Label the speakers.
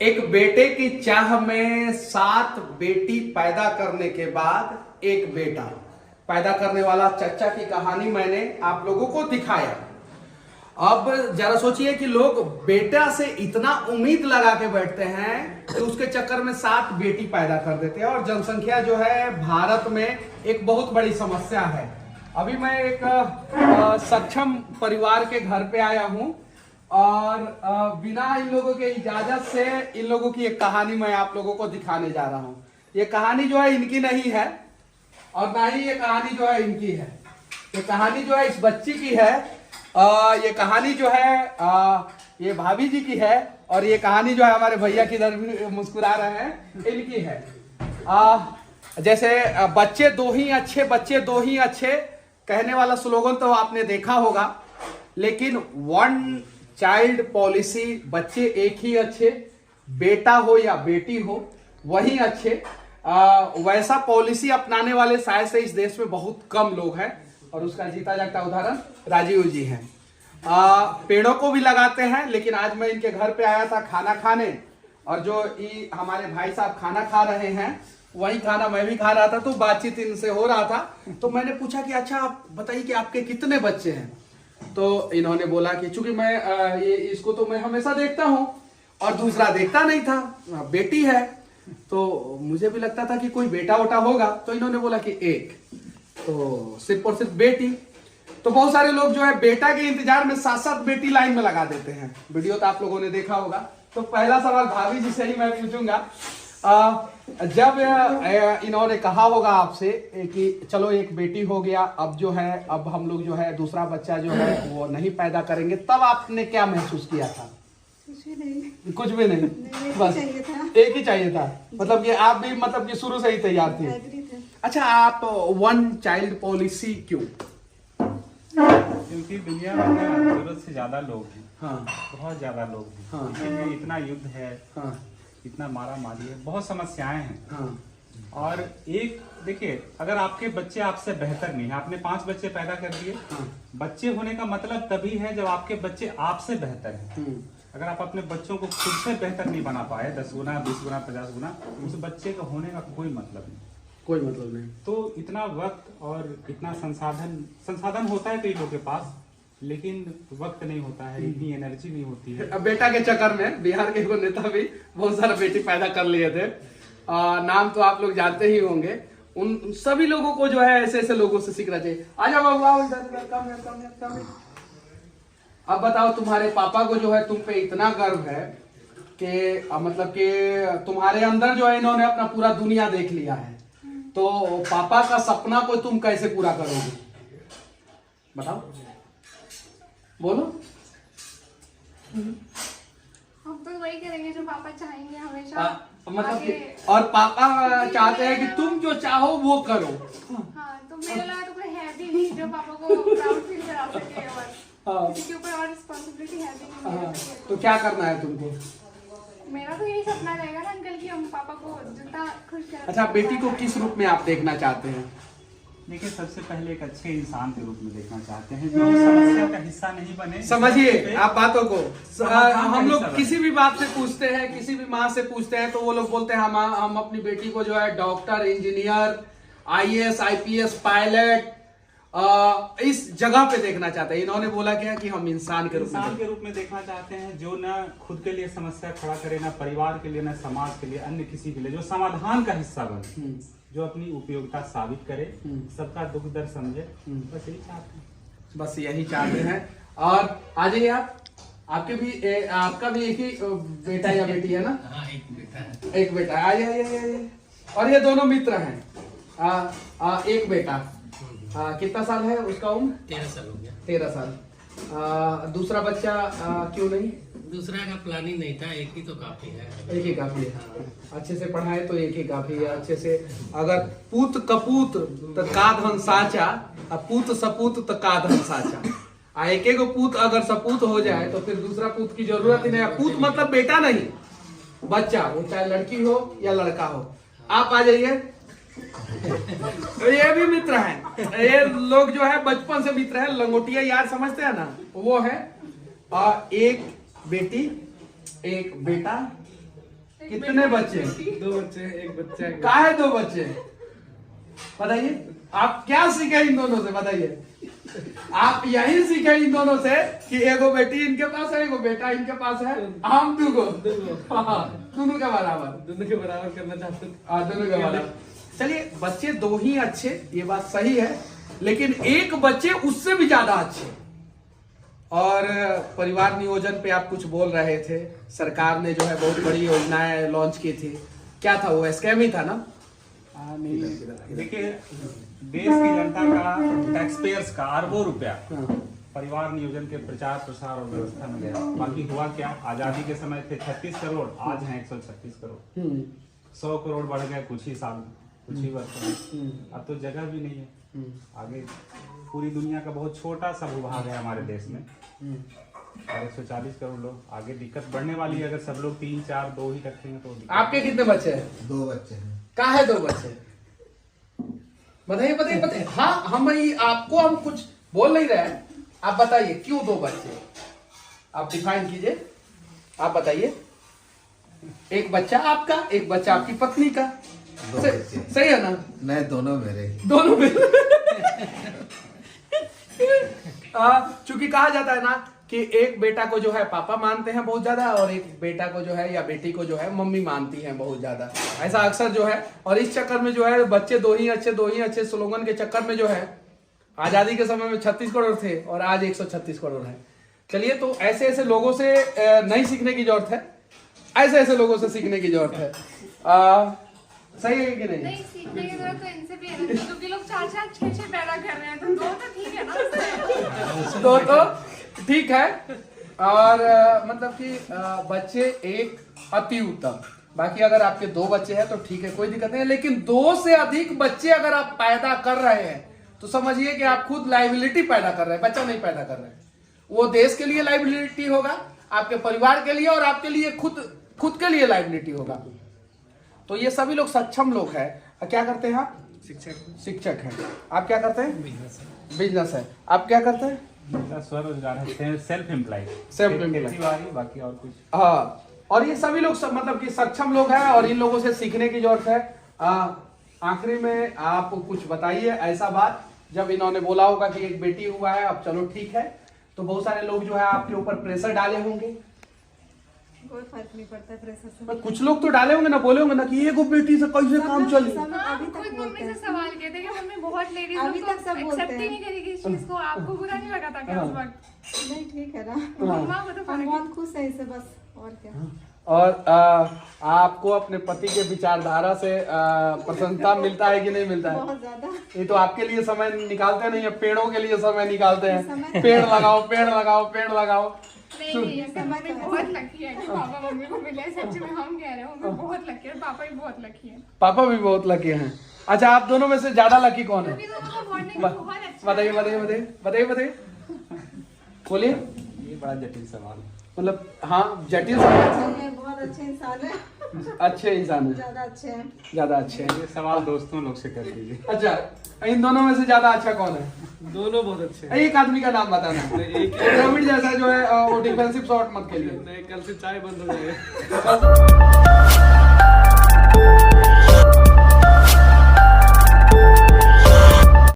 Speaker 1: एक बेटे की चाह में 7 बेटी पैदा करने के बाद एक बेटा पैदा करने वाला चचा की कहानी मैंने आप लोगों को दिखाया। अब जरा सोचिए कि लोग बेटा से इतना उम्मीद लगा के बैठते हैं कि उसके चक्कर में 7 बेटी पैदा कर देते हैं, और जनसंख्या जो है भारत में एक बहुत बड़ी समस्या है। अभी मैं एक सक्षम परिवार के घर पे आया हूं और बिना इन लोगों के इजाजत से इन लोगों की एक कहानी मैं आप लोगों को दिखाने जा रहा हूं। ये कहानी जो है इनकी नहीं है और ना ही ये कहानी जो है इनकी है। ये कहानी जो है इस बच्ची की है। ये कहानी जो है ये भाभी जी की है, और ये कहानी जो है हमारे भैया की इधर भी मुस्कुरा रहे हैं, इनकी है। जैसे बच्चे दो ही अच्छे, बच्चे दो ही अच्छे कहने वाला स्लोगन तो आपने देखा होगा, लेकिन 1 चाइल्ड पॉलिसी, बच्चे एक ही अच्छे, बेटा हो या बेटी हो वही अच्छे, वैसा पॉलिसी अपनाने वाले शायद से इस देश में बहुत कम लोग हैं, और उसका जीता जागता उदाहरण राजीव जी हैं। पेड़ों को भी लगाते हैं, लेकिन आज मैं इनके घर पे आया था खाना खाने, और जो हमारे भाई साहब खाना खा रहे हैं वही खाना मैं भी खा रहा था, तो बातचीत इनसे हो रहा था। तो मैंने पूछा कि अच्छा आप बताइए कि आपके कितने बच्चे हैं। तो इन्होंने बोला कि चूंकि मैं ये इसको तो मैं हमेशा देखता हूँ और दूसरा देखता नहीं था, बेटी है, तो मुझे भी लगता था कि कोई बेटा वोटा होगा। तो इन्होंने बोला कि एक, तो सिर्फ और सिर्फ बेटी। तो बहुत सारे लोग जो है बेटा के इंतजार में 7-7 बेटी लाइन में लगा देते हैं। वीडियो तो आप लोगों ने देखा होगा। तो पहला सवाल भाभी जी से ही मैं पूछूंगा, जब इन्होंने कहा होगा आपसे कि चलो एक बेटी हो गया, अब जो है अब हम लोग जो है दूसरा बच्चा जो है वो नहीं पैदा करेंगे, तब आपने क्या महसूस किया था? कुछ भी नहीं, बस एक ही चाहिए था। मतलब कि आप भी मतलब कि शुरू से ही तैयार थे। अच्छा, आप 1 चाइल्ड पॉलिसी क्यों?
Speaker 2: क्योंकि दुनिया में जरूरत से ज्यादा लोग हैं।
Speaker 1: हाँ,
Speaker 2: बहुत ज्यादा लोग हैं।
Speaker 1: हाँ,
Speaker 2: इतना युद्ध है,
Speaker 1: हाँ,
Speaker 2: इतना मारा मारी है, बहुत समस्याएं हैं।
Speaker 1: हाँ,
Speaker 2: और एक देखिए, अगर आपके बच्चे आपसे बेहतर नहीं है, आपने 5 बच्चे पैदा कर दिए,
Speaker 1: हाँ,
Speaker 2: बच्चे होने का मतलब तभी है जब आपके बच्चे आपसे बेहतर हैं। अगर आप अपने बच्चों को खुद से बेहतर नहीं बना पाए, 10 गुना, 20 गुना, 50 गुना, उस बच्चे का होने का कोई मतलब नहीं।
Speaker 1: कोई मतलब नहीं।
Speaker 2: तो इतना वक्त और इतना संसाधन होता है कई लोगों के पास, लेकिन वक्त नहीं होता है, इतनी एनर्जी नहीं होती है।
Speaker 1: अब बेटा के चक्कर में बिहार के एक नेता भी बहुत सारा बेटी पैदा कर लिए थे। नाम तो आप लोग जानते ही होंगे। उन सभी लोगों को जो है ऐसे ऐसे लोगों से सीखना चाहिए। आजा बाबू, आओ इधर, कम। अब बताओ, तुम्हारे पापा को जो है तुम पे इतना गर्व है कि मतलब कि तुम्हारे अंदर जो है इन्होंने अपना पूरा दुनिया देख लिया है, तो पापा का सपना को तुम कैसे पूरा करोगे? बताओ, बोलो।
Speaker 3: हम तो वही करेंगे जो पापा चाहेंगे हमेशा।
Speaker 1: मतलब कि और पापा चाहते हैं कि तुम जो चाहो वो करो।
Speaker 3: हाँ, तो मेरे अलावा तो कोई है भी नहीं जो पापा को प्राउड फील करा सके, और किसी के ऊपर और रिस्पॉन्सिबिलिटी है भी नहीं मेरे पे।
Speaker 1: तो क्या करना है तुमको?
Speaker 3: मेरा तो यही सपना रहेगा ना अंकल, कि हम पापा को जितना खुश करें।
Speaker 1: अच्छा, बेटी को किस रूप में आप देखना चाहते हैं?
Speaker 2: देखिए, सबसे पहले एक अच्छे इंसान के रूप में देखना चाहते हैं, जो समस्या का हिस्सा नहीं बने।
Speaker 1: समझिए आप बातों को। हम लोग किसी भी बात से पूछते हैं, किसी भी माँ से पूछते हैं, तो वो लोग बोलते हैं हम अपनी बेटी को जो है doctor, engineer, IAS, IPS, pilot इस जगह पे देखना चाहते हैं। इन्होंने बोला क्या कि हम इंसान के रूप में
Speaker 2: देखना चाहते हैं, जो न खुद के लिए समस्या खड़ा करे, ना परिवार के लिए, ना समाज के लिए, अन्य किसी के लिए, जो समाधान का हिस्सा बने, जो अपनी उपयोगिता साबित करे, सबका दुख दर्द समझे, बस यही चाहते हैं।
Speaker 1: बस यही चाहते हैं। और आ जाइए आप, आपका भी एक ही बेटा या बेटी है ना?
Speaker 4: हाँ, एक बेटा है।
Speaker 1: एक बेटा, आइए। और ये दोनों मित्र हैं। एक बेटा कितना साल है उसका उम्र?
Speaker 4: 13 साल हो गया।
Speaker 1: 13 साल। दूसरा बच्चा क्यों नहीं?
Speaker 4: दूसरा का प्लानिंग नहीं था, एक ही तो काफी है।
Speaker 1: एक ही काफी है। अच्छे से पढ़ाए तो एक ही काफी है। अच्छे से अगर पूत कपूत तो का धन साचा, पूत सपूत तो का धन साचा। एक पूत अगर सपूत हो जाए तो फिर दूसरा पूत की जरूरत ही नहीं। पूत मतलब बेटा नहीं, बच्चा, वो चाहे लड़की हो या लड़का हो। आप आ जाइए। ये भी मित्र हैं। ये लोग जो है बचपन से मित्र हैं, लंगोटिया यार समझते हैं ना, वो है। एक बेटी, एक बेटा, कितने बच्चे?
Speaker 5: 2 बच्चे, एक बच्चा है।
Speaker 1: कहाँ है 2 बच्चे? बताइए आप क्या सीखे इन दोनों से, बताइए। आप यही सीखे इन दोनों से कि एगो बेटी इनके पास है, एगो बेटा इनके पास है, हम दोनों दोनों के बराबर,
Speaker 5: दोनों के बराबर करना चाहते हैं।
Speaker 1: दोनों के बराबर। चलिए बच्चे 2 ही अच्छे, ये बात सही है, लेकिन एक बच्चे उससे भी ज्यादा अच्छे। और परिवार नियोजन पे आप कुछ बोल रहे थे, सरकार ने जो है बहुत बड़ी योजनाएं लॉन्च की थी, क्या था वो, स्कैम ही था ना?
Speaker 2: देखिए देश की जनता का, टैक्स पेयर्स का अरबों रुपया परिवार नियोजन के प्रचार प्रसार और व्यवस्था में गया। बाकी हुआ क्या, आजादी के समय थे 36 करोड़, आज हैं 136 करोड़। 100 करोड़ बढ़ गए कुछ ही साल में, कुछ ही वर्षों में। अब तो जगह भी नहीं है आगे। पूरी दुनिया का बहुत छोटा सा भूभाग है हमारे देश में, और 140 करोड़ लोग, आगे दिक्कत बढ़ने वाली है। अगर सब लोग 3, 4, 2 ही रखेंगे तो
Speaker 1: आपके कितने बच्चे हैं?
Speaker 6: 2 बच्चे हैं।
Speaker 1: कहाँ है 2 बच्चे? बताइए बताइए बताइए। हाँ आपको हम कुछ बोल नहीं रहे हैं, आप बताइए क्यों 2 बच्चे? आप डिफाइन कीजिए, आप बताइए। एक बच्चा आपका, एक बच्चा आपकी पत्नी का,
Speaker 6: 2 बच्चे।
Speaker 1: सही है ना?
Speaker 6: नहीं, दोनों मेरे।
Speaker 1: दोनों में चूंकि कहा जाता है ना कि एक बेटा को जो है पापा मानते हैं बहुत ज्यादा, और एक बेटा को जो है या बेटी को जो है मम्मी मानती हैं बहुत ज्यादा, ऐसा अक्सर जो है। और इस चक्कर में जो है बच्चे 2 ही अच्छे स्लोगन के चक्कर में जो है, आजादी के समय में 36 करोड़ थे और आज 136 करोड़ है। चलिए, तो ऐसे ऐसे लोगों से नहीं सीखने की जरूरत है, ऐसे ऐसे लोगों से सीखने की जरूरत है। सही है कि नहीं?
Speaker 3: नहीं, सीखने की जरूरत तो इनसे भी है ना, क्योंकि लोग 4-4, 6-6 पैदा कर रहे हैं, तो 2 तो ठीक है ना।
Speaker 1: 2 तो ठीक है। और मतलब कि बच्चे एक अति उत्तम। बाकी अगर आपके 2 बच्चे हैं तो ठीक है, कोई दिक्कत नहीं है, लेकिन 2 से अधिक बच्चे अगर आप पैदा कर रहे हैं तो समझिए कि आप खुद लाइबिलिटी पैदा कर रहे हैं, बच्चा नहीं पैदा कर रहे हैं। वो देश के लिए लाइबिलिटी होगा, आपके परिवार के लिए, और आपके लिए खुद के लिए लाइबिलिटी होगा। तो ये सभी लोग सक्षम लोग हैं। क्या करते हैं आप? शिक्षक हैं। आप क्या करते हैं? बिजनेस है। आप क्या करते हैं?
Speaker 2: मेरा स्वरोजगार है, सेल्फ एम्प्लॉयड।
Speaker 1: सेल्फ
Speaker 2: बाकी और कुछ।
Speaker 1: हाँ, और ये सभी लोग मतलब कि सक्षम लोग हैं, और इन लोगों से सीखने की जरूरत है। आखिरी में आप कुछ बताइए ऐसा बात, जब इन्होंने बोला होगा कि एक बेटी हुआ है, अब चलो ठीक है, तो बहुत सारे लोग जो है आपके ऊपर प्रेशर डाले होंगे।
Speaker 7: कोई फर्क नहीं पड़ता है प्रेशर से।
Speaker 1: कुछ लोग तो डाले होंगे ना, बोले होंगे ना कि एगो बेटी से कैसे काम चले।
Speaker 7: अभी
Speaker 3: खुद
Speaker 7: तक
Speaker 3: मम्मी
Speaker 7: बोलते
Speaker 3: से
Speaker 7: हैं।
Speaker 3: सवाल कहते कि मम्मी बहुत लेडीज
Speaker 7: अभी तक सब बोलते
Speaker 3: एक्सेप्ट ही
Speaker 7: हैं।
Speaker 3: नहीं करेगी इस चीज को। आपको बुरा नहीं लगा था क्या उस वक्त?
Speaker 7: नहीं, ठीक है ना,
Speaker 3: मम्मा को तो
Speaker 7: हम
Speaker 3: फर्क
Speaker 7: बहुत खुश हैं इससे, बस और क्या।
Speaker 1: और आपको अपने पति के विचारधारा से प्रसन्नता मिलता है कि नहीं मिलता है?
Speaker 7: बहुत ज्यादा।
Speaker 1: ये तो आपके लिए समय निकालते नहीं है, पेड़ों के लिए समय निकालते हैं।
Speaker 7: समय-
Speaker 1: पेड़ लगाओ, पेड़ लगाओ, पेड़ लगाओ।
Speaker 3: नहीं, ऐसे मम्मी बहुत लकी है कि पापा मम्मी को मिले। सच में हम कह रहे हैं, मम्मी बहुत लकी है, और पापा भी बहुत लकी है।
Speaker 1: पापा भी बहुत लकी हैं। अच्छा, आप दोनों में से ज्यादा लकी कौन है?
Speaker 3: क्योंकि दोनों का बॉन्डिंग बहुत अच्छा
Speaker 1: बताइए
Speaker 3: है।
Speaker 1: बताइए बताइए बताइए बताइए, बोलिए।
Speaker 2: ये बड़ा जटिल सवाल है।
Speaker 1: मतलब हाँ, जटिल
Speaker 7: चलिए, बहुत अच्छे इंसान है,
Speaker 1: अच्छे इंसान है,
Speaker 7: ज्यादा अच्छे हैं।
Speaker 1: ज्यादा अच्छे हैं।
Speaker 2: ये सवाल दोस्तों लोग से कर लीजिए।
Speaker 1: अच्छा, इन दोनों में से ज्यादा अच्छा कौन है?
Speaker 5: दोनों बहुत अच्छे हैं।
Speaker 1: एक आदमी का नाम बताना।
Speaker 5: एक
Speaker 1: पिरामिड जैसा जो है वो डिफेंसिव शॉट मत खेलिए।
Speaker 5: नहीं, कल से चाय बंद हो जाएगा।